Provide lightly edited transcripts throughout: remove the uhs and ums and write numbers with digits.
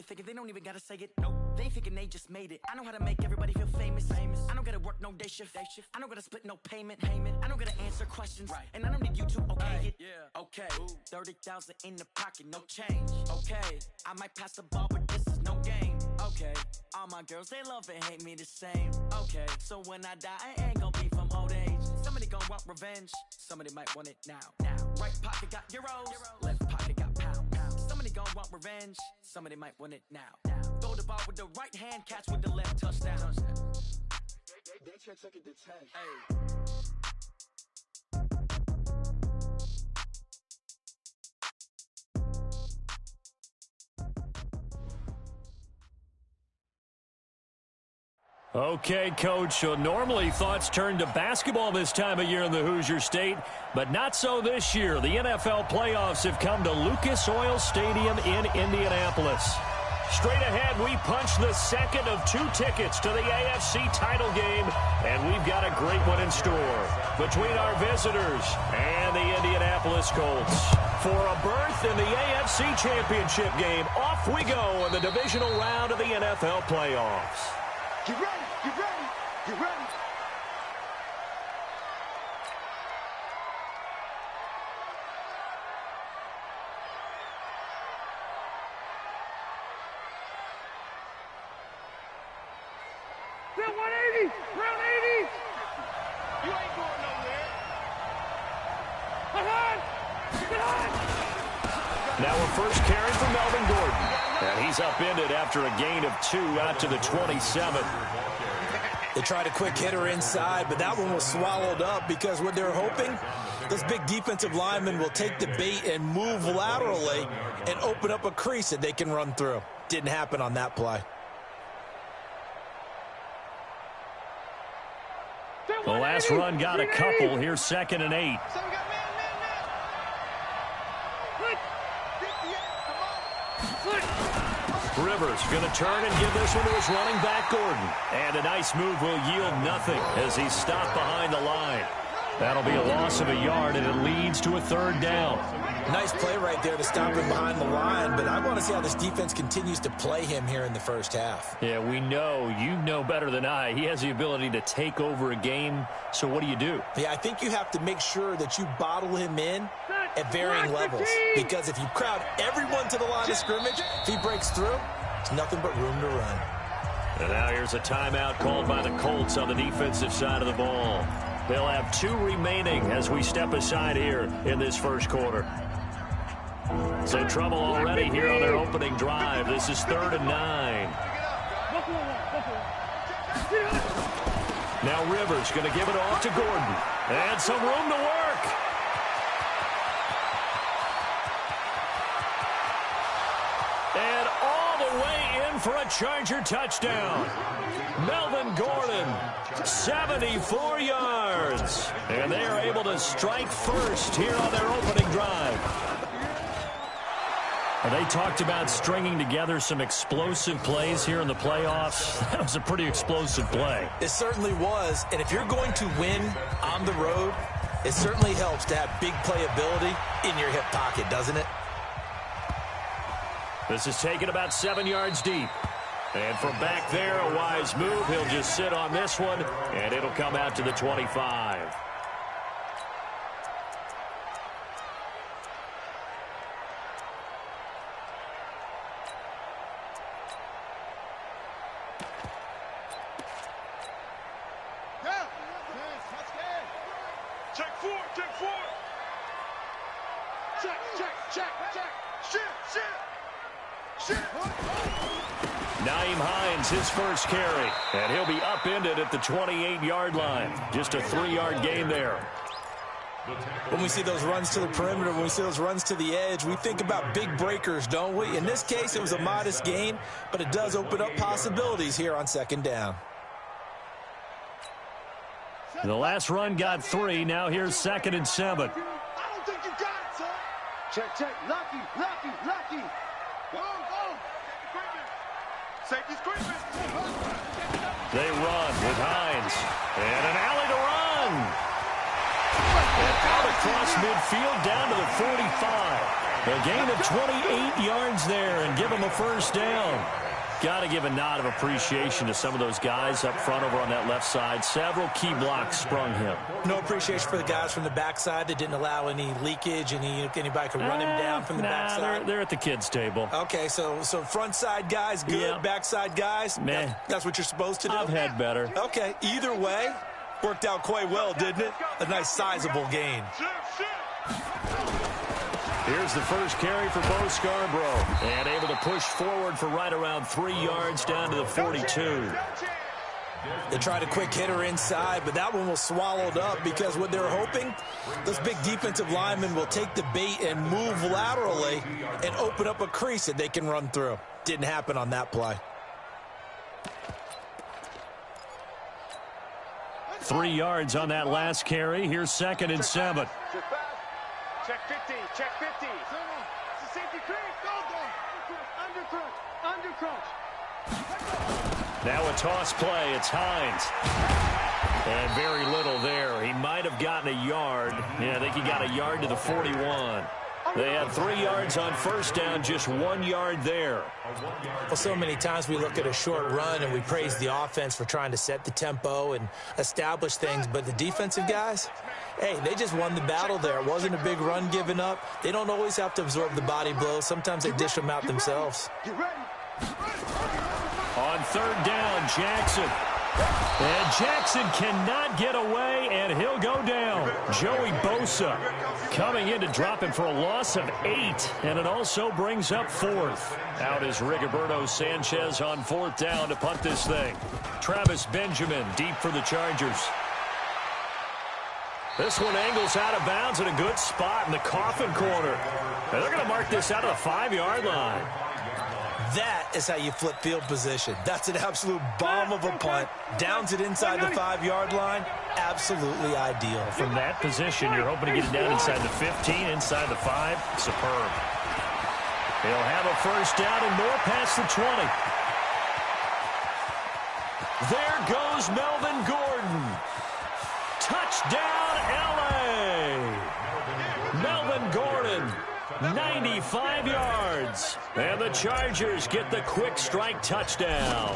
thinking they don't even gotta say it. Nope. They thinking they just made it. I know how to make everybody feel famous. I don't gotta work no day shift. I don't gotta split no payment. I don't gotta answer questions. Right. And I don't need you to okay it. Yeah. Okay. 30,000 in the pocket, no change. Okay. I might pass the ball, but this is no game. Okay. All my girls, they love and hate me the same. Okay. So when I die, I ain't gonna be from old age. Somebody gon' want revenge. Somebody might want it now. Right pocket got euros. Left pocket got pounds. Somebody gon' want revenge. Somebody might want it now. Throw the ball with the right hand, catch with the left, touchdown. They check it to 10. Hey. Okay, Coach, so normally thoughts turn to basketball this time of year in the Hoosier State, but not so this year. The NFL playoffs have come to Lucas Oil Stadium in Indianapolis. Straight ahead, we punch the second of 2 tickets to the AFC title game, and we've got a great one in store between our visitors and the Indianapolis Colts. For a berth in the AFC Championship game, off we go in the divisional round of the NFL playoffs. Get ready, get ready, get ready. Round 180, round 80. You ain't going nowhere. Get on. Now a first carry for Melvin Gordon. And he's upended after a gain of 2 out to the 27. They tried a quick hitter inside, but that one was swallowed up because what they're hoping, this big defensive lineman will take the bait and move laterally and open up a crease that they can run through. Didn't happen on that play. The last run got a couple. Here's 2nd and 8. Rivers going to turn and give this one to his running back, Gordon. And a nice move will yield nothing as he's stopped behind the line. That'll be a loss of a yard, and it leads to a 3rd down. Nice play right there to stop him behind the line, but I want to see how this defense continues to play him here in the first half. Yeah, we know. You know better than I. He has the ability to take over a game, so what do? Yeah, I think you have to make sure that you bottle him in at varying levels, because if you crowd everyone to the line of scrimmage, if he breaks through, there's nothing but room to run. And now here's a timeout called by the Colts on the defensive side of the ball. They'll have 2 remaining as we step aside here in this first quarter. So trouble already here on their opening drive. This is 3rd and 9. Now Rivers going to give it off to Gordon. And some room to work. And all the way in for a Charger touchdown. Melvin Gordon, 74 yards. And they are able to strike first here on their opening drive. They talked about stringing together some explosive plays here in the playoffs. That was a pretty explosive play. It certainly was. And if you're going to win on the road, it certainly helps to have big playability in your hip pocket, doesn't it? This is taken about 7 yards deep. And from back there, a wise move. He'll just sit on this one, and it'll come out to the 25. His first carry, and he'll be upended at the 28-yard line. Just a 3-yard gain there. When we see those runs to the perimeter, when we see those runs to the edge, we think about big breakers, don't we? In this case, it was a modest gain, but it does open up possibilities here on 2nd down. The last run got 3. Now here's 2nd and 7. I don't think you got it, son. Check. Lucky. Go. Safety's creeping. They run with Hines. And an alley to run. And out across midfield down to the 45. A gain of 28 yards there and give him a first down. Got to give a nod of appreciation to some of those guys up front over on that left side. Several key blocks sprung him. No appreciation for the guys from the backside that didn't allow any leakage, anybody could run him down from the backside. They're at the kids' table. Okay, so front side guys good, yeah. Backside guys, man, that's what you're supposed to do? I've had better. Okay, either way, worked out quite well, didn't it? A nice sizable gain. Here's the first carry for Bo Scarborough. And able to push forward for right around 3 yards down to the 42. They tried a quick hitter inside, but that one was swallowed up because what they're hoping, those big defensive linemen will take the bait and move laterally and open up a crease that they can run through. Didn't happen on that play. 3 yards on that last carry. Here's 2nd and 7. Check 50, check 50. It's a safety creep. Undercross. Now a toss play. It's Hines. And very little there. He might have gotten a yard. Yeah, I think he got a yard to the 41. They had 3 yards on first down, just 1 yard there. Well, so many times we look at a short run and we praise the offense for trying to set the tempo and establish things, but the defensive guys, hey, they just won the battle there. It wasn't a big run given up. They don't always have to absorb the body blows. Sometimes they dish them out themselves. On 3rd down, Jackson. And Jackson cannot get away, and he'll go down. Joey Bosa coming in to drop him for a loss of 8, and it also brings up 4th. Out is Rigoberto Sanchez on 4th down to punt this thing. Travis Benjamin deep for the Chargers. This one angles out of bounds in a good spot in the coffin corner. And they're going to mark this out of the 5-yard line. That is how you flip field position. That's an absolute bomb of a punt. Downs it inside the 5-yard line. Absolutely ideal. From that position, you're hoping to get it down inside the 15, inside the 5. Superb. He'll have a first down and more past the 20. There goes Melvin Gordon. Touchdown, L.A. Melvin Gordon. 95 yards. And the Chargers get the quick strike touchdown.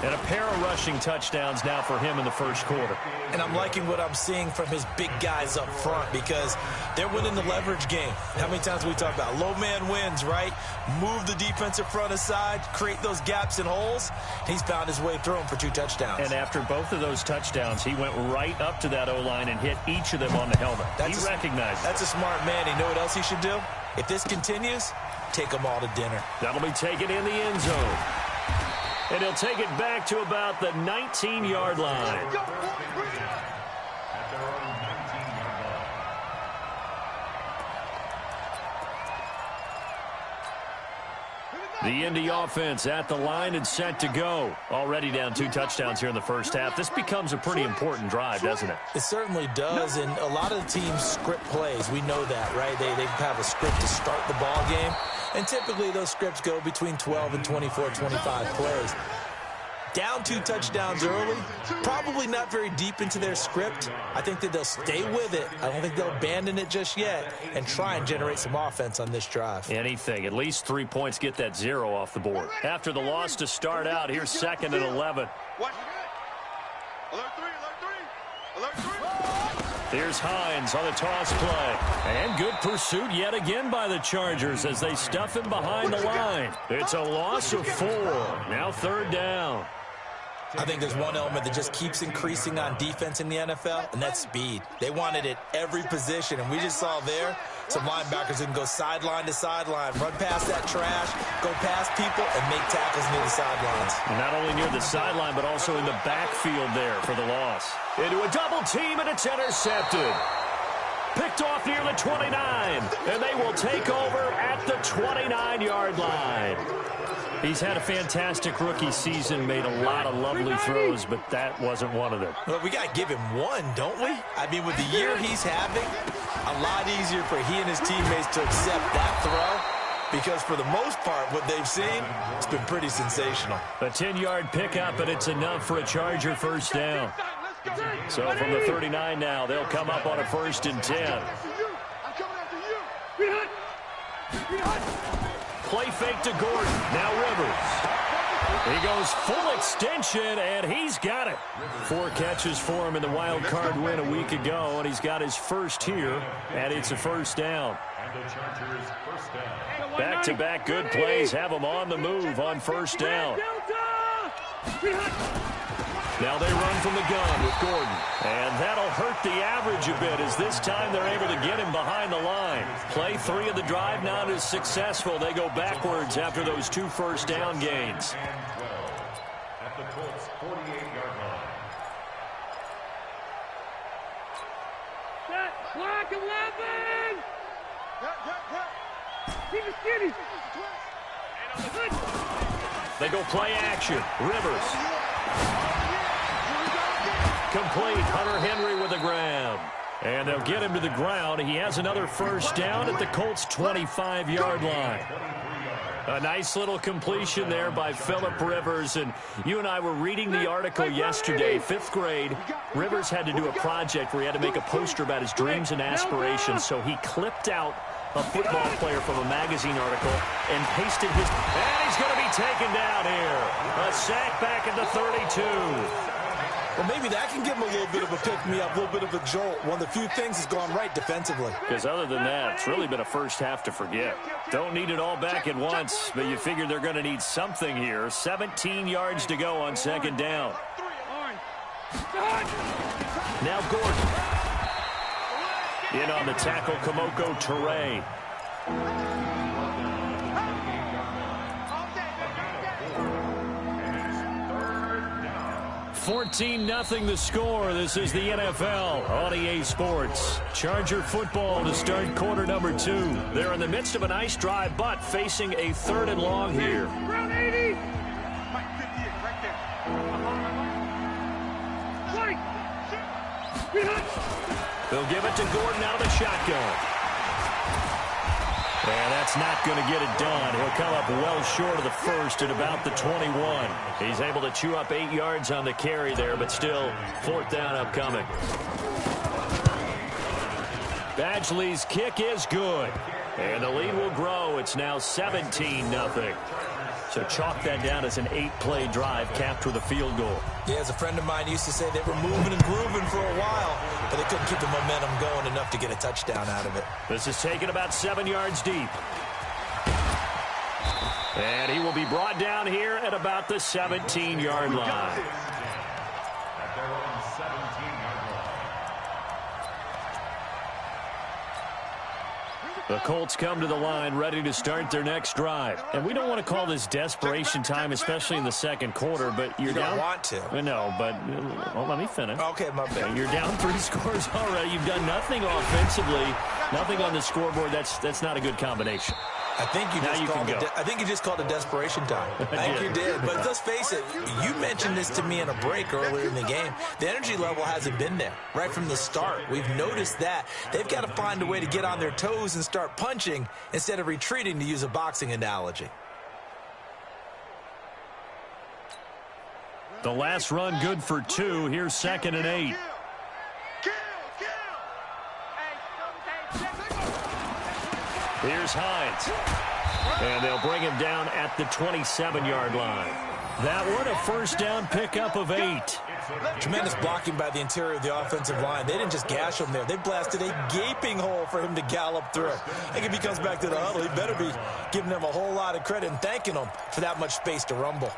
And a pair of rushing touchdowns now for him in the first quarter. And I'm liking what I'm seeing from his big guys up front because they're winning the leverage game. How many times we talk about low man wins, right? Move the defensive front aside, create those gaps and holes. He's found his way through them for 2 touchdowns. And after both of those touchdowns, he went right up to that O-line and hit each of them on the helmet. He recognized it. That's a smart man. You know what else he should do? If this continues, take them all to dinner. That'll be taken in the end zone. And he'll take it back to about the 19-yard line. The Indy offense at the line and set to go. Already down 2 touchdowns here in the first half. This becomes a pretty important drive, doesn't it? It certainly does, and a lot of the teams script plays. We know that, right? They have a script to start the ball game, and typically those scripts go between 12 and 24, 25 plays. Down 2 touchdowns early, probably not very deep into their script. I think that they'll stay with it. I don't think they'll abandon it just yet and try and generate some offense on this drive. Anything. At least 3 points, get that 0 off the board. After the loss to start out, here's 2nd and 11. Here's Hines on the toss play. And good pursuit yet again by the Chargers as they stuff him behind the line. It's a loss of 4. Now 3rd down. I think there's one element that just keeps increasing on defense in the NFL, and that's speed. They want it at every position, and we just saw there some linebackers that can go sideline to sideline, run past that trash, go past people, and make tackles near the sidelines. And not only near the sideline, but also in the backfield there for the loss. Into a double team, and it's intercepted. Picked off near the 29, and they will take over at the 29-yard line. He's had a fantastic rookie season, made a lot of lovely throws, but that wasn't one of them. Well, we got to give him one, don't we? I mean, with the year he's having, a lot easier for he and his teammates to accept that throw because for the most part, what they've seen, it's been pretty sensational. A 10-yard pickup, and it's enough for a Charger first down. So from the 39 now, they'll come up on a 1st and 10. Play fake to Gordon. Now Rivers. He goes full extension, and he's got it. 4 catches for him in the wild card win a week ago, and he's got his first here, and it's a first down. Back-to-back good plays have him on the move on first down. Now they run from the gun with Gordon. And that'll hurt the average a bit as this time they're able to get him behind the line. Play 3 of the drive not as successful. They go backwards after those 2 first down gains. At the Colts 48-yard line. Set. Block 11. Keep it skinny. They go play action. Rivers. Complete. Hunter Henry with a grab. And they'll get him to the ground. He has another first down at the Colts' 25-yard line. A nice little completion there by Phillip Rivers. And you and I were reading the article yesterday, 5th grade. Rivers had to do a project where he had to make a poster about his dreams and aspirations. So he clipped out a football player from a magazine article and pasted his... And he's going to be taken down here. A sack back at the 32. Well, maybe that can give him a little bit of a pick-me-up, a little bit of a jolt. One of the few things that's gone right defensively. Because other than that, it's really been a first half to forget. Don't need it all back at once, but you figure they're going to need something here. 17 yards to go on second down. Now Gordon. In on the tackle, Kamoko Toure. 14-0 the score. This is the NFL on EA Sports. Charger football to start quarter number 2. They're in the midst of a nice drive, but facing a 3rd and long here. Round 80. Mike 58 right there. They'll give it to Gordon out of the shotgun. And that's not going to get it done. He'll come up well short of the first at about the 21. He's able to chew up 8 yards on the carry there, but still 4th down upcoming. Badgley's kick is good. And the lead will grow. It's now 17-0. So chalk that down as an 8-play drive capped with a field goal. Yeah, as a friend of mine used to say, they were moving and grooving for a while, but they couldn't keep the momentum going enough to get a touchdown out of it. This is taken about 7 yards deep. And he will be brought down here at about the 17-yard line. At their own 17-yard line. The Colts come to the line ready to start their next drive. And we don't want to call this desperation time, especially in the second quarter, but you're down. You don't want to. No, but well, let me finish. Okay, my bad. You're down 3 scores already. You've done nothing offensively, nothing on the scoreboard. That's not a good combination. I think you just called it desperation time. I think you did. But let's face it, you mentioned this to me in a break earlier in the game. The energy level hasn't been there right from the start. We've noticed that. They've got to find a way to get on their toes and start punching instead of retreating, to use a boxing analogy. The last run good for 2. Here's 2nd and 8. Here's Hines. And they'll bring him down at the 27-yard line. That one, a first down pickup of 8. Tremendous blocking by the interior of the offensive line. They didn't just gash him there. They blasted a gaping hole for him to gallop through. I think if he comes back to the huddle, he better be giving them a whole lot of credit and thanking them for that much space to rumble.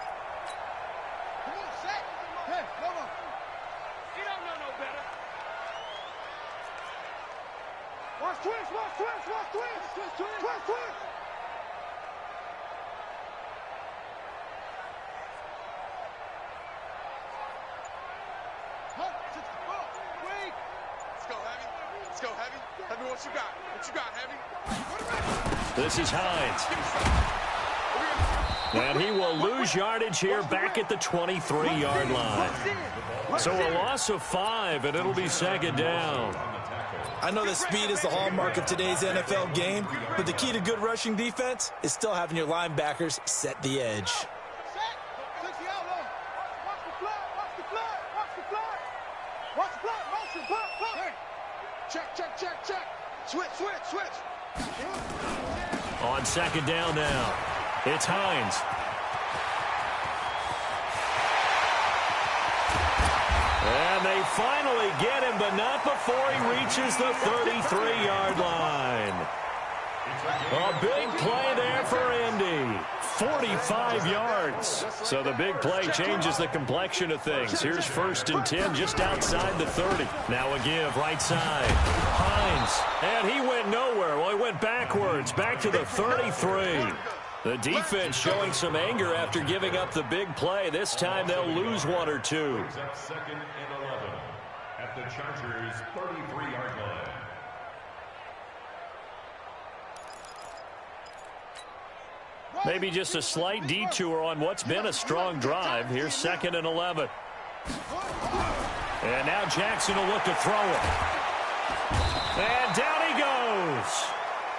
This is Hines. And he will lose yardage here back at the 23-yard line. So a loss of 5, and it'll be 2nd down. I know that speed is the hallmark of today's NFL game, but the key to good rushing defense is still having your linebackers set the edge. On second down now, it's Hines. And they finally get him, but not before he reaches the 33-yard line. A big play there for Indy. 45 yards. So the big play changes the complexion of things. Here's 1st and 10 just outside the 30. Now a give right side. Hines. And he went nowhere. Well, he went backwards. Back to the 33. The defense showing some anger after giving up the big play. This time they'll lose 1 or 2. 2nd and 11 at the Chargers' 33-yard line. Maybe just a slight detour on what's been a strong drive. Here's 2nd and 11. And now Jackson will look to throw it. And down he goes.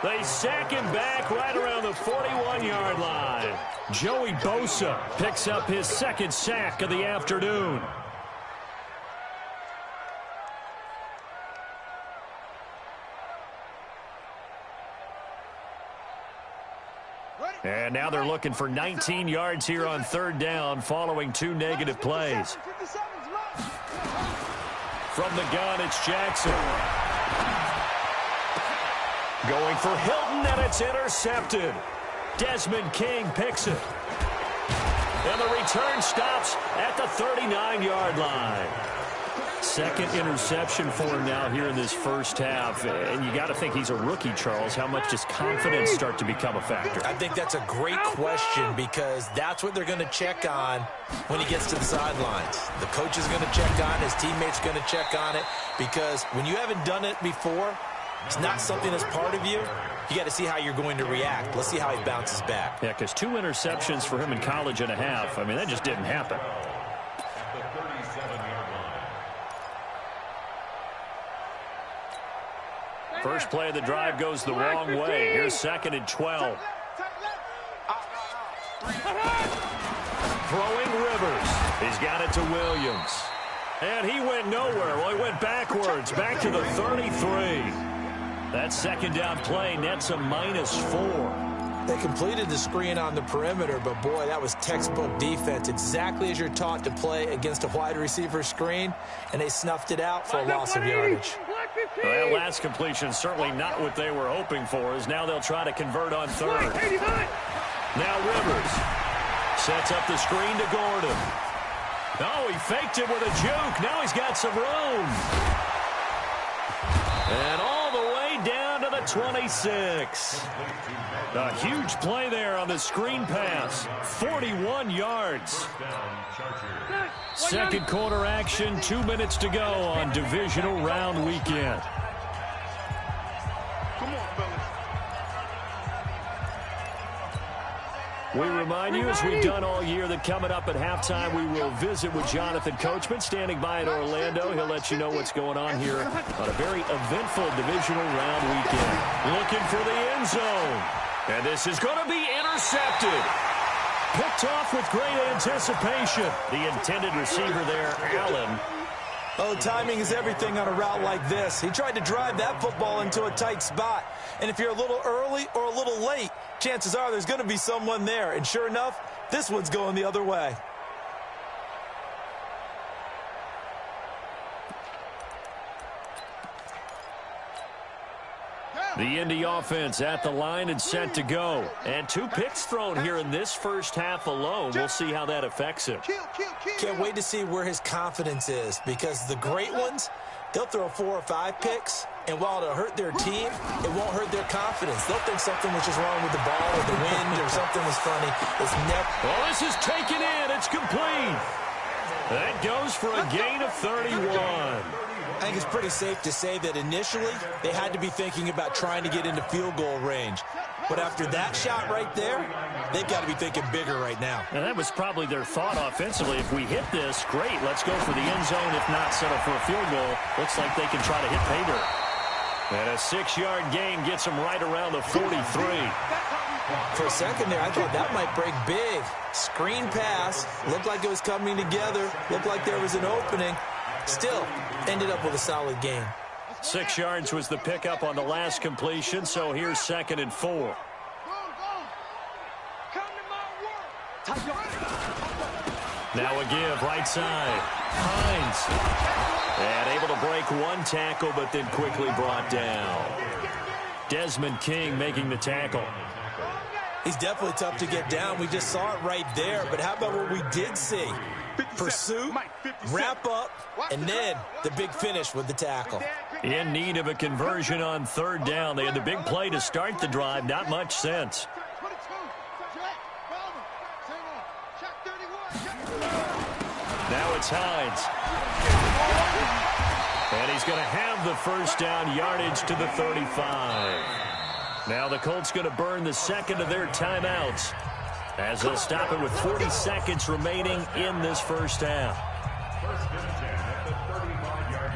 They sack him back right around the 41-yard line. Joey Bosa picks up his 2nd sack of the afternoon. And now they're looking for 19 yards here on 3rd down following 2 negative plays. From the gun, it's Jackson. Going for Hilton, and it's intercepted. Desmond King picks it. And the return stops at the 39-yard line. 2nd interception for him now here in this first half. And you got to think he's a rookie, Charles. How much does confidence start to become a factor? I think that's a great question because that's what they're going to check on when he gets to the sidelines. The coach is going to check on it. His teammates are going to check on it because when you haven't done it before, it's not something that's part of you. You got to see how you're going to react. Let's see how he bounces back. Yeah, because 2 interceptions for him in college and a half. I mean, that just didn't happen. First play of the drive goes the wrong way. Here's 2nd and 12. Throwing Rivers. He's got it to Williams. And he went nowhere. Well, he went backwards, back to the 33. That 2nd down play nets a -4. They completed the screen on the perimeter, but boy, that was textbook defense. Exactly as you're taught to play against a wide receiver screen, and they snuffed it out for a loss of yardage. Well, that last completion certainly not what they were hoping for, as now they'll try to convert on 3rd. Now Rivers sets up the screen to Gordon. Oh, he faked it with a juke. Now he's got some room. And all the way down to the 26. A huge play there on the screen pass. 41 yards. 2nd quarter action, 2 minutes to go on Divisional round weekend. Come on, fellas. We remind you, as we've done all year, that coming up at halftime, we will visit with Jonathan Coachman, standing by in Orlando. He'll let you know what's going on here on a very eventful Divisional round weekend. Looking for the end zone. And this is going to be intercepted. Picked off with great anticipation. The intended receiver there, Allen. Oh, timing is everything on a route like this. He tried to drive that football into a tight spot. And if you're a little early or a little late, chances are there's going to be someone there. And sure enough, this one's going the other way. The Indy offense at the line and set to go. And 2 picks thrown here in this first half alone. We'll see how that affects him. Can't wait to see where his confidence is, because the great ones, they'll throw 4 or 5 picks, and while it'll hurt their team, it won't hurt their confidence. They'll think something was just wrong with the ball or the wind or something was funny. It's never. Well, this is taken in. It's complete. That goes for a gain of 31. I think it's pretty safe to say that initially they had to be thinking about trying to get into field goal range. But after that shot right there, they've got to be thinking bigger right now. And that was probably their thought offensively. If we hit this, great, let's go for the end zone. If not, settle for a field goal. Looks like they can try to hit pay dirt. And a 6-yard gain gets them right around the 43. For a second there, I thought that might break big. Screen pass, looked like it was coming together, looked like there was an opening. Still, ended up with a solid gain. 6 yards was the pickup on the last completion, so here's 2nd and 4. Now a give, right side. Hines. And able to break one tackle, but then quickly brought down. Desmond King making the tackle. He's definitely tough to get down. We just saw it right there. But how about what we did see? Pursuit, wrap up, and then the big finish with the tackle. In need of a conversion on third down. They had the big play to start the drive. Not much sense. Now it's Hines. And he's going to have the first down, yardage to the 35. Now the Colts going to burn the second of their timeouts as they'll stop it with 40 seconds remaining in this first half. First and 10 at the 35-yard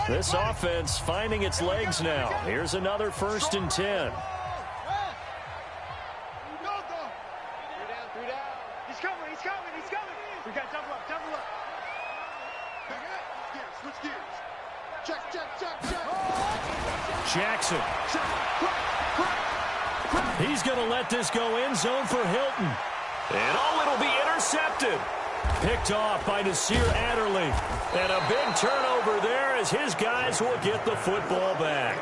line. This offense finding its legs now. Here's another first and 10. We got double up. Switch gears. Check. Jackson. He's going to let this go end zone for Hilton. And it'll be intercepted. Picked off by Nasir Adderley. And a big turnover there as his guys will get the football back.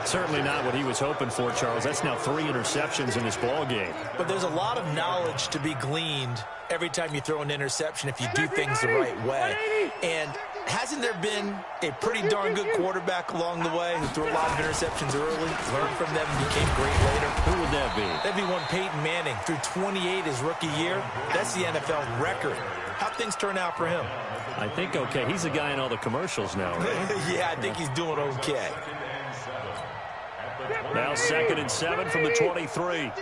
Certainly not what he was hoping for, Charles. That's now 3 interceptions in this ball game. But there's a lot of knowledge to be gleaned every time you throw an interception if you do things the right way. And hasn't there been a pretty darn good quarterback along the way who threw a lot of interceptions early, learned from them, and became great later? Who would that be? That'd be one Peyton Manning. Threw 28 his rookie year. That's the NFL record. How'd things turn out for him? I think okay. He's the guy in all the commercials now, right? Yeah, I think he's doing okay. Now 2nd and 7 from the 23.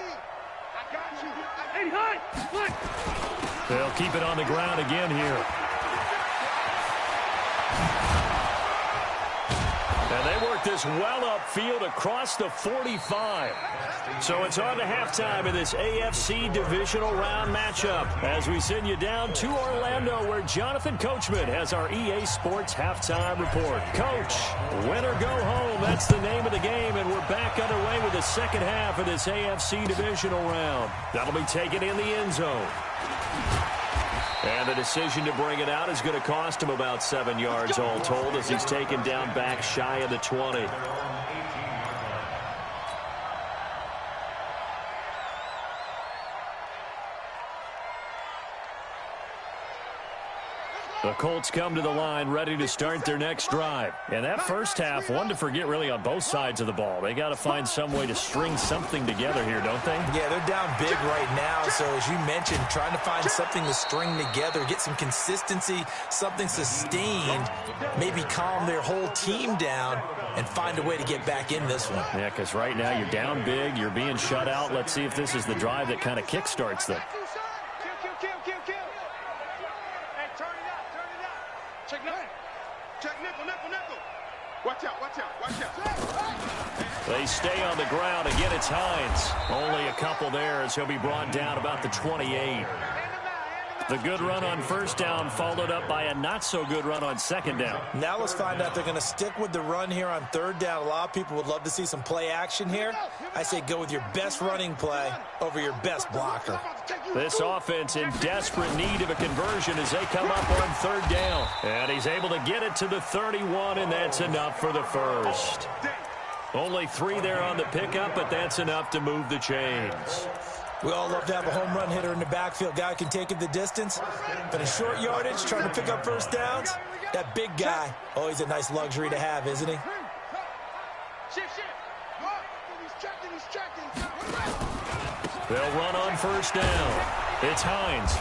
They'll keep it on the ground again here. And they work this well upfield across the 45. So it's on to halftime in this AFC Divisional Round matchup as we send you down to Orlando where Jonathan Coachman has our EA Sports Halftime Report. Coach, win or go home, that's the name of the game, and we're back underway with the second half of this AFC Divisional Round. That'll be taken in the end zone. And the decision to bring it out is going to cost him about 7 yards all told as he's taken down back shy of the 20. The Colts come to the line ready to start their next drive. And that first half, one to forget really on both sides of the ball. They got to find some way to string something together here, don't they? Yeah, they're down big right now. So as you mentioned, trying to find something to string together, get some consistency, something sustained, maybe calm their whole team down and find a way to get back in this one. Yeah, because right now you're down big, you're being shut out. Let's see if this is the drive that kind of kickstarts them. Check nickel. Watch out. They stay on the ground. Again, it's Hines. Only a couple there as he'll be brought down about the 28. The good run on first down followed up by a not-so-good run on second down. Now let's find out they're going to stick with the run here on third down. A lot of people would love to see some play action here. I say go with your best running play over your best blocker. This offense in desperate need of a conversion as they come up on third down. And he's able to get it to the 31, and that's enough for the first. Only 3 there on the pickup, but that's enough to move the chains. We all love to have a home run hitter in the backfield. Guy can take it the distance. But in short yardage, trying to pick up first downs, that big guy, always a nice luxury to have, isn't he? They'll run on first down. It's Hines.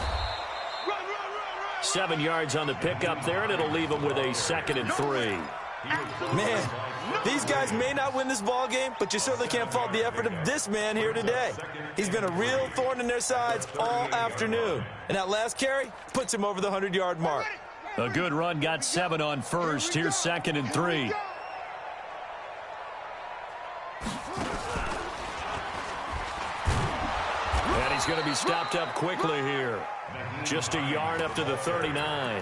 7 yards on the pickup there, and it'll leave them with a 2nd and 3. Man, these guys may not win this ball game, but you certainly can't fault the effort of this man here today. He's been a real thorn in their sides all afternoon. And that last carry puts him over the 100-yard mark. A good run got 7 on first. Here's 2nd and 3. And he's going to be stopped up quickly here. Just a yard up to the 39.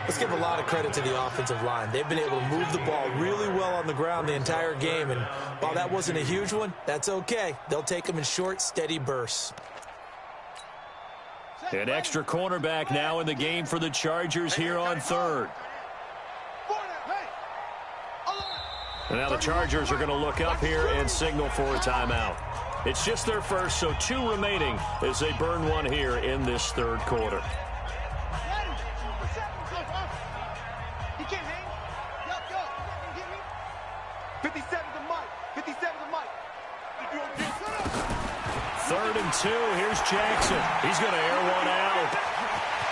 Let's give a lot of credit to the offensive line. They've been able to move the ball really well on the ground the entire game, and while that wasn't a huge one, that's okay. They'll take them in short, steady bursts. An extra cornerback now in the game for the Chargers here on third. And now the Chargers are going to look up here and signal for a timeout. It's just their first, so 2 remaining as they burn one here in this third quarter. Third and 2. Here's Jackson. He's going to air one out.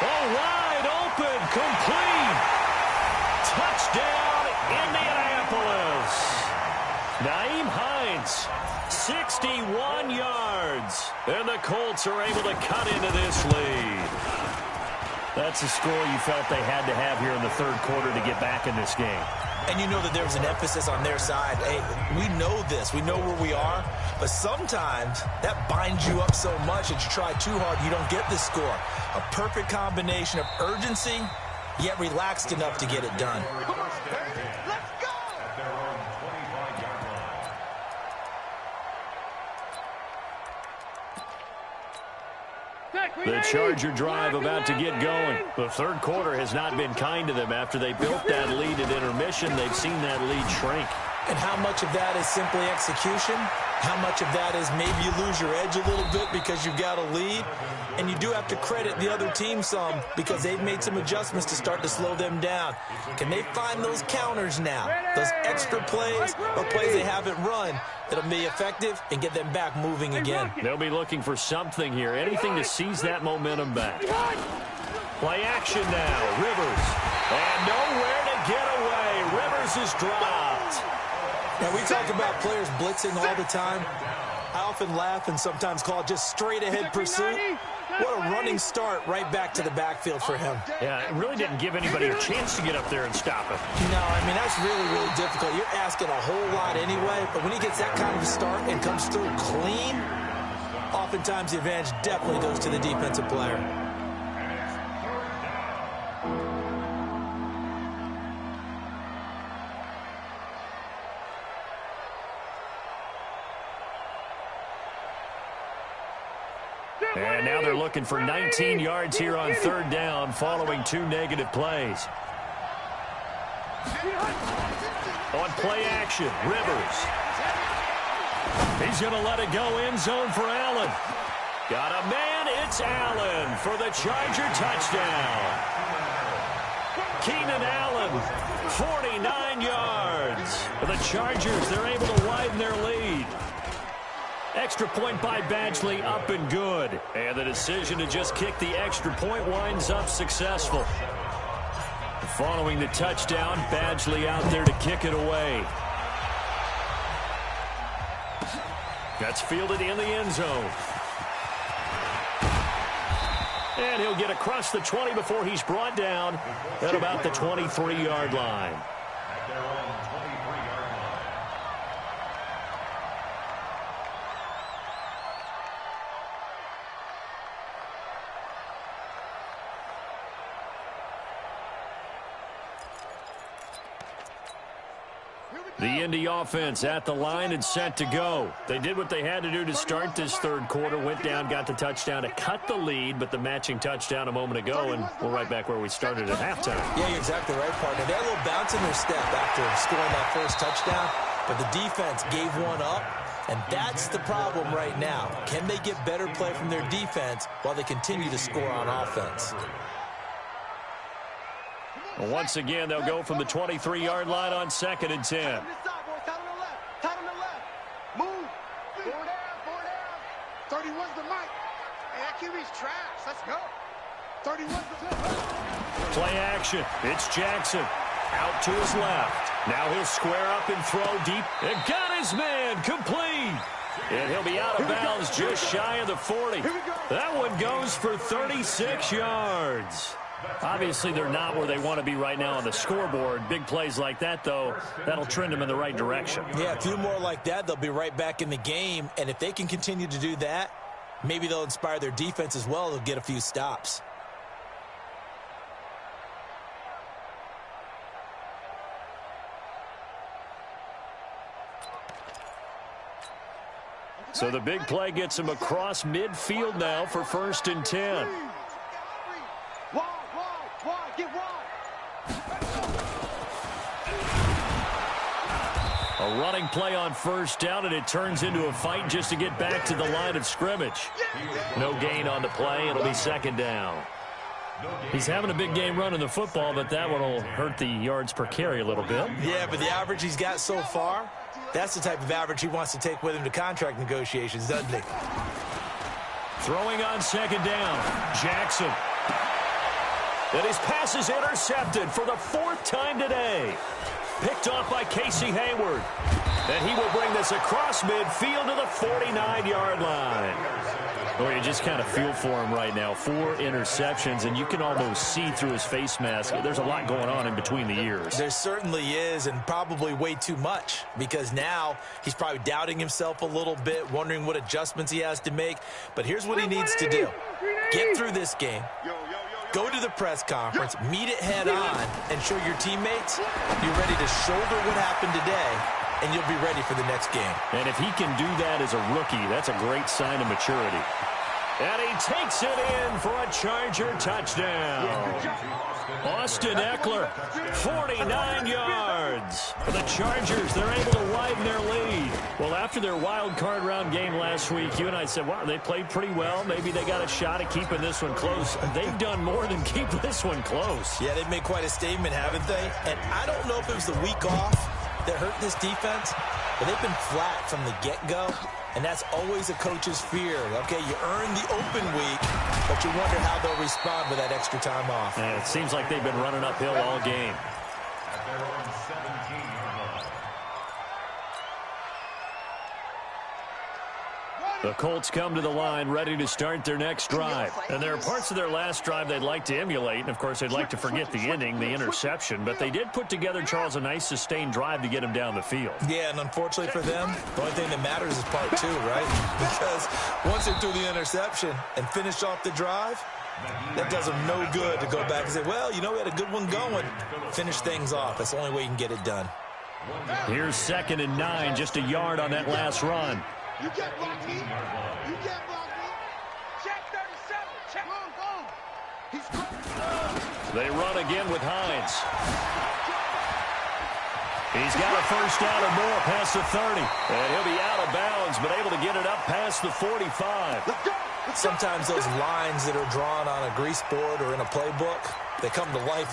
Oh, wide open. Complete. Touchdown, Indianapolis. Naeem Hines, 61 yards. And the Colts are able to cut into this lead. That's a score you felt they had to have here in the third quarter to get back in this game. And you know that there was an emphasis on their side. Hey, we know this. We know where we are. But sometimes that binds you up so much that you try too hard, you don't get the score. A perfect combination of urgency, yet relaxed enough to get it done. Come on, baby. Let's go! At their own 25-yard line. The Charger drive about to get going. The third quarter has not been kind to them. After they built that lead at intermission, they've seen that lead shrink. And how much of that is simply execution? How much of that is maybe you lose your edge a little bit because you've got a lead? And you do have to credit the other team some because they've made some adjustments to start to slow them down. Can they find those counters now? Those extra plays or plays they haven't run that'll be effective and get them back moving again. They'll be looking for something here, anything to seize that momentum back. Play action now, Rivers. And nowhere to get away. Rivers is dropped. Now, we talk about players blitzing all the time. I often laugh and sometimes call it just straight-ahead pursuit. What a running start right back to the backfield for him. Yeah, it really didn't give anybody a chance to get up there and stop him. No, I mean, that's really, really difficult. You're asking a whole lot anyway, but when he gets that kind of a start and comes through clean, oftentimes the advantage definitely goes to the defensive player. And now they're looking for 19 yards here on third down following 2 negative plays. On play action, Rivers. He's going to let it go end zone for Allen. Got a man, it's Allen for the Charger touchdown. Keenan Allen, 49 yards. For the Chargers, they're able to widen their lead. Extra point by Badgley, up and good. And the decision to just kick the extra point winds up successful. Following the touchdown, Badgley out there to kick it away. That's fielded in the end zone. And he'll get across the 20 before he's brought down at about the 23-yard line. At their own 23-yard line. The Indy offense at the line and set to go. They did what they had to do to start this third quarter. Went down, got the touchdown to cut the lead, but the matching touchdown a moment ago, and we're right back where we started at halftime. Yeah, you're exactly right, partner. They had a little bounce in their step after scoring that first touchdown, but the defense gave one up, and that's the problem right now. Can they get better play from their defense while they continue to score on offense? Well, once again, they'll go from the 23-yard line on 2nd and 10. Tight on the left. Move. 4 down. 31's the mic. Hey, that QB's trash. Let's go. 31's the Play action. It's Jackson. Out to his left. Now he'll square up and throw deep. And got his man. Complete. And he'll be out of bounds just shy of the 40. That one goes for 36 yards. Obviously, they're not where they want to be right now on the scoreboard. Big plays like that, though, that'll trend them in the right direction. Yeah, a few more like that, they'll be right back in the game. And if they can continue to do that, maybe they'll inspire their defense as well. They'll get a few stops. So the big play gets him across midfield now for 1st and 10. Get wide. A running play on 1st down, and it turns into a fight just to get back to the line of scrimmage. No gain on the play. It'll be 2nd down. He's having a big game running the football, but that one will hurt the yards per carry a little bit. Yeah, but the average he's got so far, that's the type of average he wants to take with him to contract negotiations, doesn't he? Throwing on 2nd down, Jackson. And his pass is intercepted for the 4th time today. Picked off by Casey Hayward. And he will bring this across midfield to the 49-yard line. Well, you just kind of feel for him right now. 4 interceptions, and you can almost see through his face mask. There's a lot going on in between the ears. There certainly is, and probably way too much, because now he's probably doubting himself a little bit, wondering what adjustments he has to make. But here's what he needs to do. Get through this game. Go to the press conference, meet it head on, and show your teammates you're ready to shoulder what happened today, and you'll be ready for the next game. And if he can do that as a rookie, that's a great sign of maturity. And he takes it in for a Charger touchdown. Austin Eckler, 49 yards. For the Chargers, they're able to widen their lead. Well, after their wild card round game last week, you and I said, wow, they played pretty well. Maybe they got a shot at keeping this one close. They've done more than keep this one close. Yeah, they've made quite a statement, haven't they? And I don't know if it was the week off that hurt this defense, but they've been flat from the get-go. And that's always a coach's fear. Okay, you earn the open week, but you wonder how they'll respond with that extra time off. And it seems like they've been running uphill all game. At their own 17-yard line. The Colts come to the line ready to start their next drive. And there are parts of their last drive they'd like to emulate. And, of course, they'd like to forget the ending, the interception. But they did put together, Charles, a nice sustained drive to get him down the field. Yeah, and unfortunately for them, the only thing that matters is part 2, right? Because once they threw the interception and finished off the drive, that does them no good to go back and say, well, you know, we had a good one going. Finish things off. That's the only way you can get it done. Here's 2nd and 9, just a yard on that last run. You get blocked me. You get blocked me. Check 37. Check. Go. He's They run again with Hines. He's got a 1st down or more past the 30. And he'll be out of bounds, but able to get it up past the 45. Let's go. Sometimes those lines that are drawn on a grease board or in a playbook, they come to life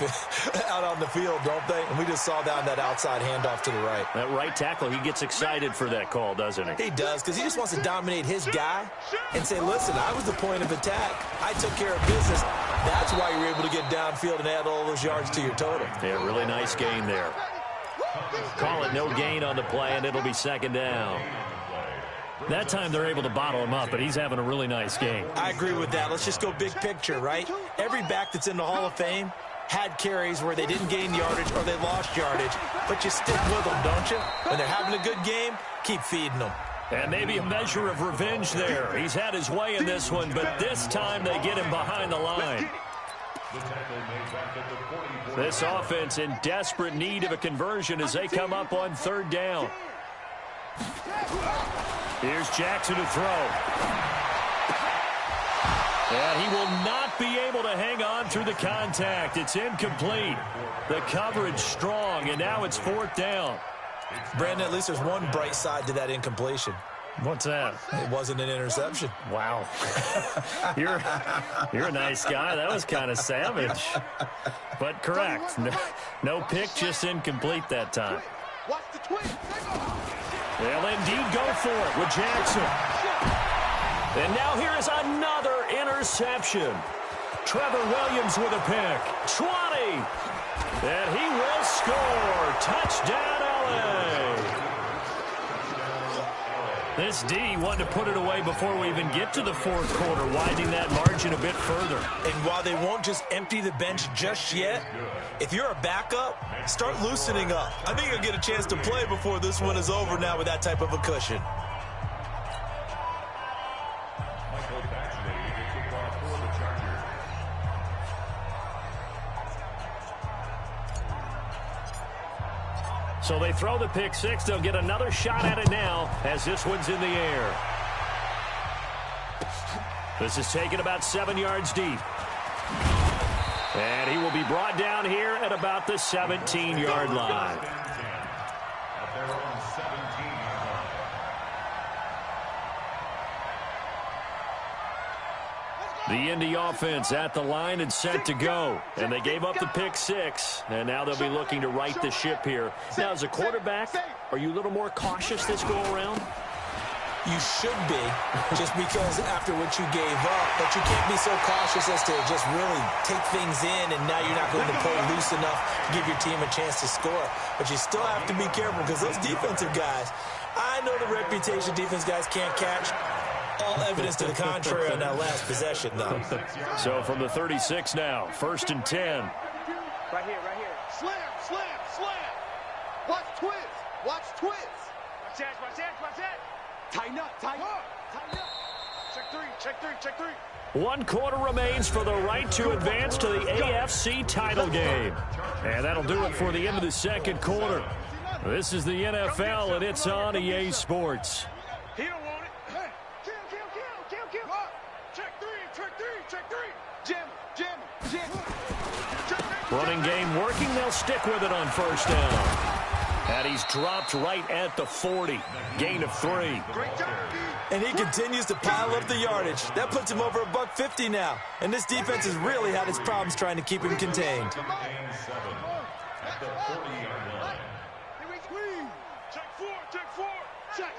out on the field, don't they? And we just saw down that outside handoff to the right. That right tackle, he gets excited for that call, doesn't he? He does, because he just wants to dominate his guy and say, listen, I was the point of attack. I took care of business. That's why you're able to get downfield and add all those yards to your total. Yeah, really nice gain there. Call it no gain on the play, and it'll be 2nd down. That time they're able to bottle him up, but he's having a really nice game. I agree with that. Let's just go big picture, right? Every back that's in the Hall of Fame had carries where they didn't gain yardage or they lost yardage, but you stick with them, don't you? When they're having a good game, keep feeding them. And maybe a measure of revenge there. He's had his way in this one, but this time they get him behind the line. This offense in desperate need of a conversion as they come up on 3rd down. Here's Jackson to throw. And he will not be able to hang on through the contact. It's incomplete. The coverage strong, and now it's 4th down. Brandon, at least there's one bright side to that incompletion. What's that? It wasn't an interception. Wow. You're a nice guy. That was kind of savage. But correct. No pick, just incomplete that time. Watch the twist. They'll indeed go for it with Jackson. And now here is another interception. Trevor Williams with a pick. 20. And he will score. Touchdown, LA. This D wanted to put it away before we even get to the 4th quarter, widening that margin a bit further. And while they won't just empty the bench just yet, if you're a backup, start loosening up. I think you'll get a chance to play before this one is over now with that type of a cushion. So they throw the pick 6. They'll get another shot at it now as this one's in the air. This is taken about 7 yards deep. And he will be brought down here at about the 17-yard line. At their own 17-yard line. The Indy offense at the line and set to go. And they gave up the pick 6. And now they'll be looking to right the ship here. Now, as a quarterback, are you a little more cautious this go-around? You should be, just because after what you gave up, but you can't be so cautious as to just really take things in, and now you're not going to play loose enough to give your team a chance to score. But you still have to be careful, because those defensive guys, I know the reputation defense guys can't catch. All evidence to the contrary on that last possession, though. So from the 36 now, 1st and 10. Right here, right here. Slam, slam, slam. Watch twist. Watch twist. Watch that, watch that, watch that. Tighten up, tighten up, tighten up. Check three, check three, check three. 1 quarter remains for the right to advance to the AFC title game. And that'll do it for the end of the second quarter. This is the NFL, and it's on EA Sports. He don't want it. Hey, kill. Check three. Jam. Running game working. They'll stick with it on 1st down. And he's dropped right at the 40. Gain of 3. Great job. And he continues to pile up the yardage. That puts him over $150 now. And this defense has really had its problems trying to keep him contained. And 7 at the 40-yard line. Check four. Check.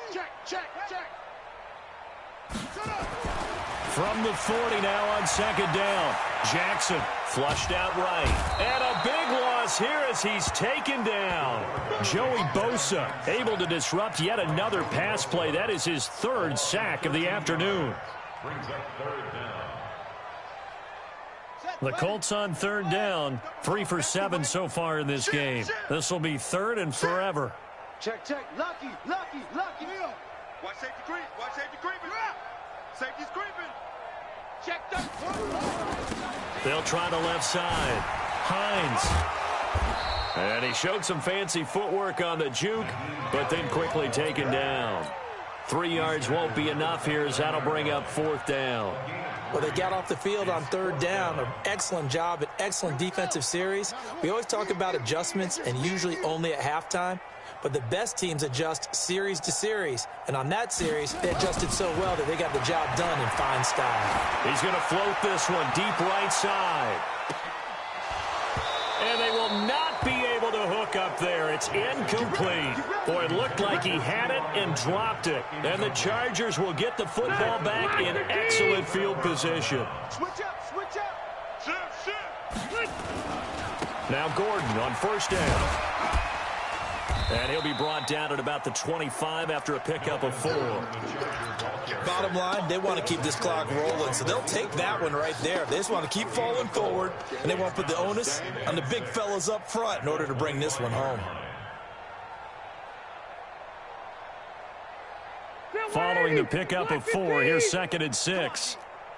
From the 40 now on 2nd down. Jackson flushed out right. And a big loss here as he's taken down. Joey Bosa able to disrupt yet another pass play. That is his 3rd sack of the afternoon. Brings up 3rd down. The Colts on 3rd down. 3 for 7 so far in this game. This will be 3rd and forever. Check. Lucky. Watch safety creeping. Safety's creeping. Check that. They'll try the left side. Hines. And he showed some fancy footwork on the juke, but then quickly taken down. 3 yards won't be enough here as that'll bring up 4th down. Well, they got off the field on 3rd down. An excellent job, an excellent defensive series. We always talk about adjustments, and usually only at halftime. But the best teams adjust series to series. And on that series, they adjusted so well that they got the job done in fine style. He's going to float this one deep right side. And they will not be able to hook up there. It's incomplete. Boy, it looked like he had it and dropped it. And the Chargers will get the football back in excellent field position. Switch up. Shift. Now Gordon on 1st down. And he'll be brought down at about the 25 after a pickup of 4. Bottom line, they want to keep this clock rolling, so they'll take that one right there. They just want to keep falling forward, and they want to put the onus on the big fellas up front in order to bring this one home. Following the pickup of 4, here's 2nd and 6.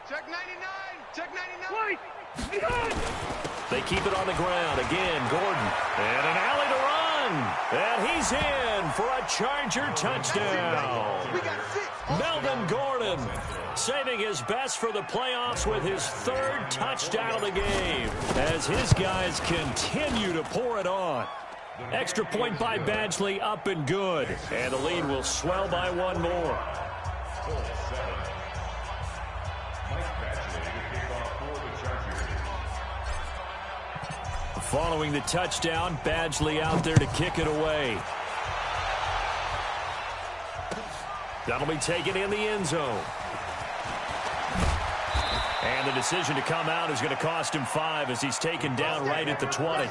Check 99. They keep it on the ground. Again, Gordon. And an alley to run. And he's in for a Charger touchdown. We got 6. Melvin Gordon saving his best for the playoffs with his 3rd touchdown of the game as his guys continue to pour it on. Extra point by Badgley, up and good. And the lead will swell by 1 more. Following the touchdown, Badgley out there to kick it away. That'll be taken in the end zone. And the decision to come out is going to cost him 5 as he's taken down right at the 20.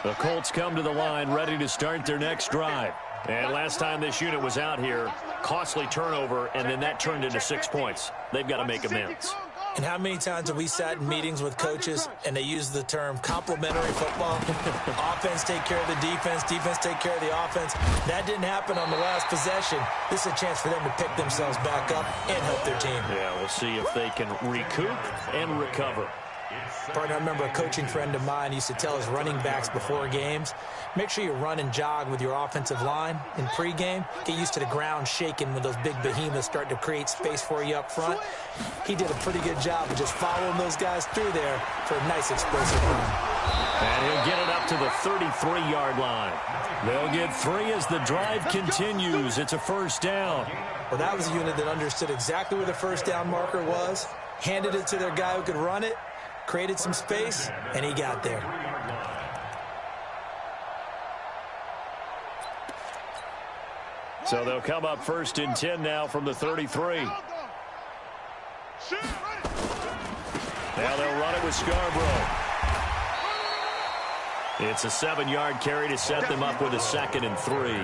The Colts come to the line ready to start their next drive. And last time this unit was out here, costly turnover, and then that turned into 6 points. They've got to make amends. And how many times have we sat in meetings with coaches and they use the term complementary football? Offense take care of the defense take care of the offense. That didn't happen on the last possession. This is a chance for them to pick themselves back up and help their team. Yeah, we'll see if they can recoup and recover. Partner, I remember a coaching friend of mine used to tell his running backs before games, make sure you run and jog with your offensive line in pregame. Get used to the ground shaking when those big behemoths start to create space for you up front. He did a pretty good job of just following those guys through there for a nice explosive run. And he'll get it up to the 33-yard line. They'll get 3 as the drive continues. It's a first down. Well, that was a unit that understood exactly where the first down marker was, handed it to their guy who could run it, created some space, and he got there. So they'll come up 1st and 10 now from the 33. Now they'll run it with Scarborough. It's a 7-yard carry to set them up with a 2nd and 3.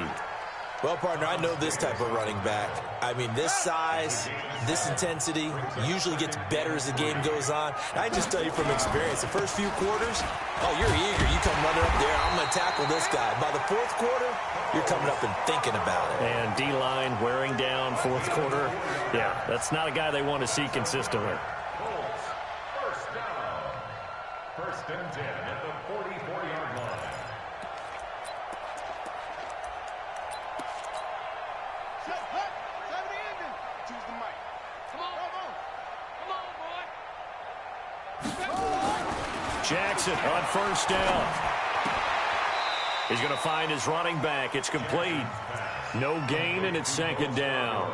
Well, partner, I know this type of running back. I mean, this size, this intensity usually gets better as the game goes on. I just tell you from experience, the first few quarters, oh, you're eager. You come running up there, I'm going to tackle this guy. By the 4th quarter, you're coming up and thinking about it. And D-line wearing down 4th quarter. Yeah, that's not a guy they want to see consistently. First down. 1st and 10 at the 44-yard line. Jackson on 1st down. He's going to find his running back. It's complete. No gain, and it's 2nd down.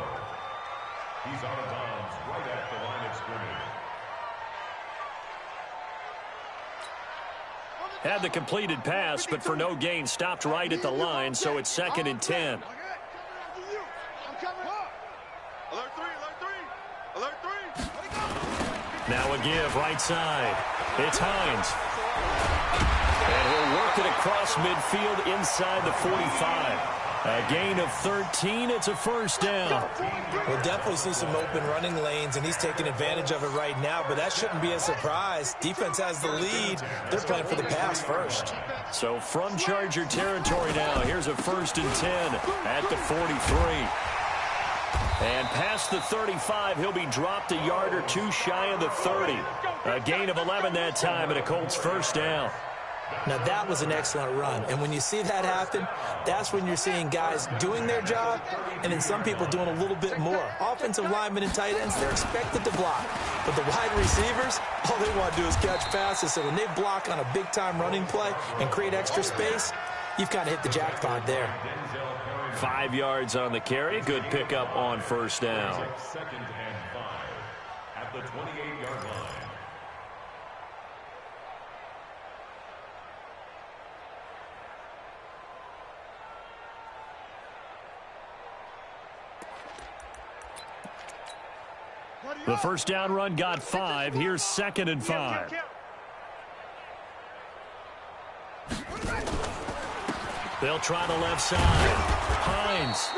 He's out of bounds right at the line of scrimmage. Had the completed pass, but for no gain, stopped right at the line, so it's 2nd and 10. Now a give right side. It's Hines. And he'll work it across midfield inside the 45. A gain of 13. It's a 1st down. We'll definitely see some open running lanes, and he's taking advantage of it right now, but that shouldn't be a surprise. Defense has the lead. They're playing for the pass first. So from Charger territory now, here's a 1st and 10 at the 43. And past the 35, he'll be dropped a yard or 2 shy of the 30. A gain of 11 that time, and a Colts 1st down. Now, that was an excellent run. And when you see that happen, that's when you're seeing guys doing their job and then some people doing a little bit more. Offensive linemen and tight ends, they're expected to block. But the wide receivers, all they want to do is catch passes. So when they block on a big-time running play and create extra space, you've kind of hit the jackpot there. 5 yards on the carry. Good pickup on 1st down. 2nd and 5 at the 28-yard line. The 1st down run got 5. Here's 2nd and 5. They'll try the left side. Hines.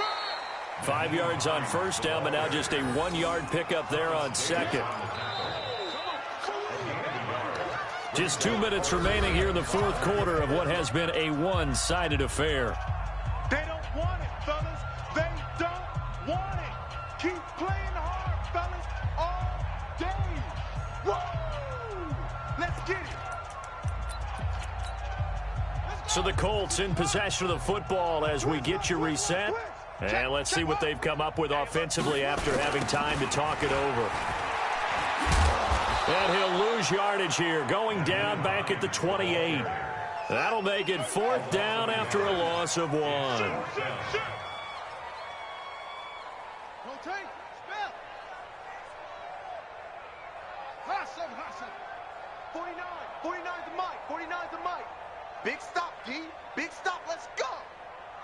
5 yards on 1st down, but now just a 1-yard pickup there on 2nd. Just 2 minutes remaining here in the 4th quarter of what has been a one-sided affair. They don't want it, fellas. They don't want it. Keep playing hard, fellas, all day. Woo! Let's get it. So the Colts in possession of the football as we get you reset. And let's see what they've come up with offensively after having time to talk it over. And he'll lose yardage here, going down back at the 28. That'll make it 4th down after a loss of 1. Rotate, spell. Hustle, hustle. 49 to Mike, 49 to Mike. Big stop, D. Big stop, let's go.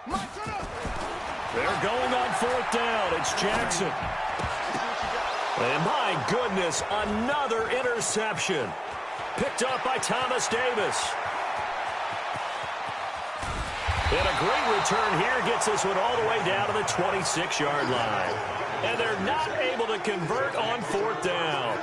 Mike, turn up. They're going on 4th down. It's Jackson. And my goodness, another interception. Picked up by Thomas Davis. And a great return here gets this one all the way down to the 26-yard line. And they're not able to convert on 4th down.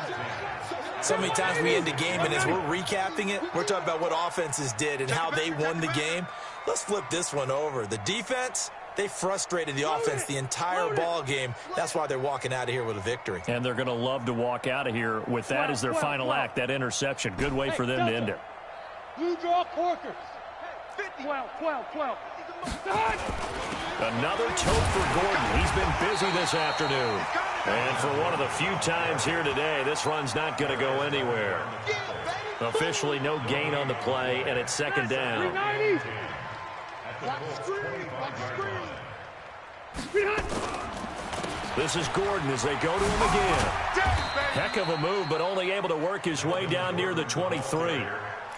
So many times we end the game, and as we're recapping it, we're talking about what offenses did and how they won the game. Let's flip this one over. The defense, They frustrated the offense the entire ball game. That's why they're walking out of here with a victory. And they're going to love to walk out of here with that as their final act, that interception. Good way for them to end it. You draw corkers. 12. Another tote for Gordon. He's been busy this afternoon. And for one of the few times here today, this run's not going to go anywhere. Officially no gain on the play, and it's second down. This is Gordon as they go to him again. Heck of a move, but only able to work his way down near the 23.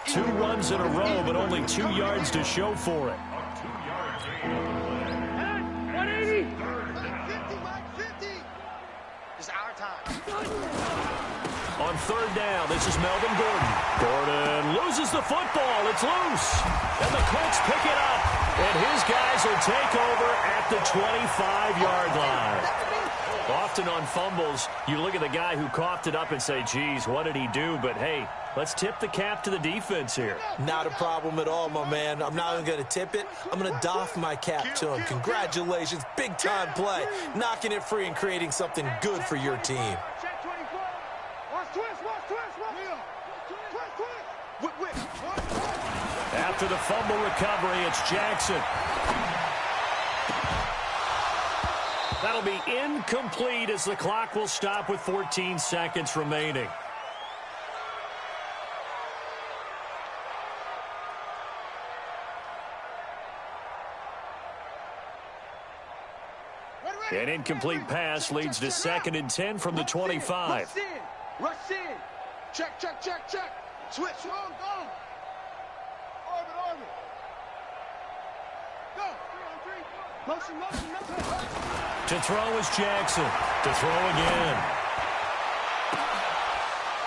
2 runs in a row, but only 2 yards to show for it. 180. 50, it's our time. On third down, this is Melvin Gordon. Gordon loses the football. It's loose. And the Colts pick it up. And his guys will take over at the 25-yard line. Often on fumbles, you look at the guy who coughed it up and say, geez, what did he do? But, hey, let's tip the cap to the defense here. Not a problem at all, my man. I'm not even going to tip it. I'm going to doff my cap to him. Congratulations. Big-time play. Knocking it free and creating something good for your team. Check 24. Watch twist. After the fumble recovery, it's Jackson. That'll be incomplete as the clock will stop with 14 seconds remaining. An incomplete pass leads to 2nd and 10 from the 25. Rush in. Check. Switch. Go. Orbit. Go. 3 on 3. Motion. To throw is Jackson. To throw again.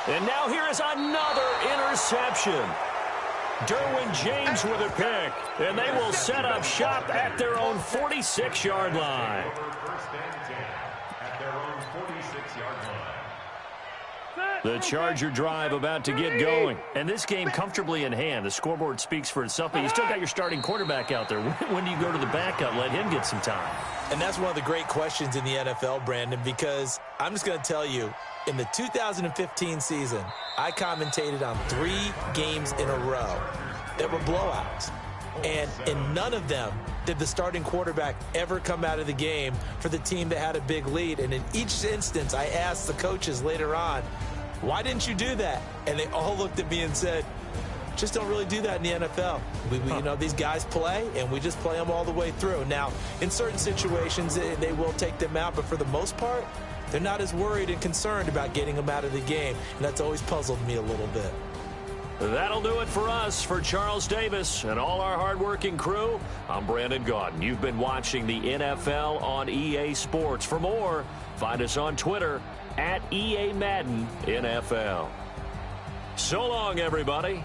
And now here is another interception. Derwin James with a pick. And they will set up shop at their own 46-yard line. First and 10 at their own 46-yard line. The Charger drive about to get going. And this game comfortably in hand. The scoreboard speaks for itself, but you still got your starting quarterback out there. When do you go to the backup? Let him get some time. And that's one of the great questions in the NFL, Brandon, because I'm just going to tell you, in the 2015 season, I commentated on 3 games in a row that were blowouts. And in none of them did the starting quarterback ever come out of the game for the team that had a big lead. And in each instance, I asked the coaches later on, why didn't you do that? And they all looked at me and said, just don't really do that in the NFL. You know, these guys play, and we just play them all the way through. Now, in certain situations, they will take them out, but for the most part, they're not as worried and concerned about getting them out of the game, and that's always puzzled me a little bit. That'll do it for us. For Charles Davis and all our hardworking crew, I'm Brandon Gaudin. You've been watching the NFL on EA Sports. For more, find us on Twitter @EA Madden NFL. So long, everybody.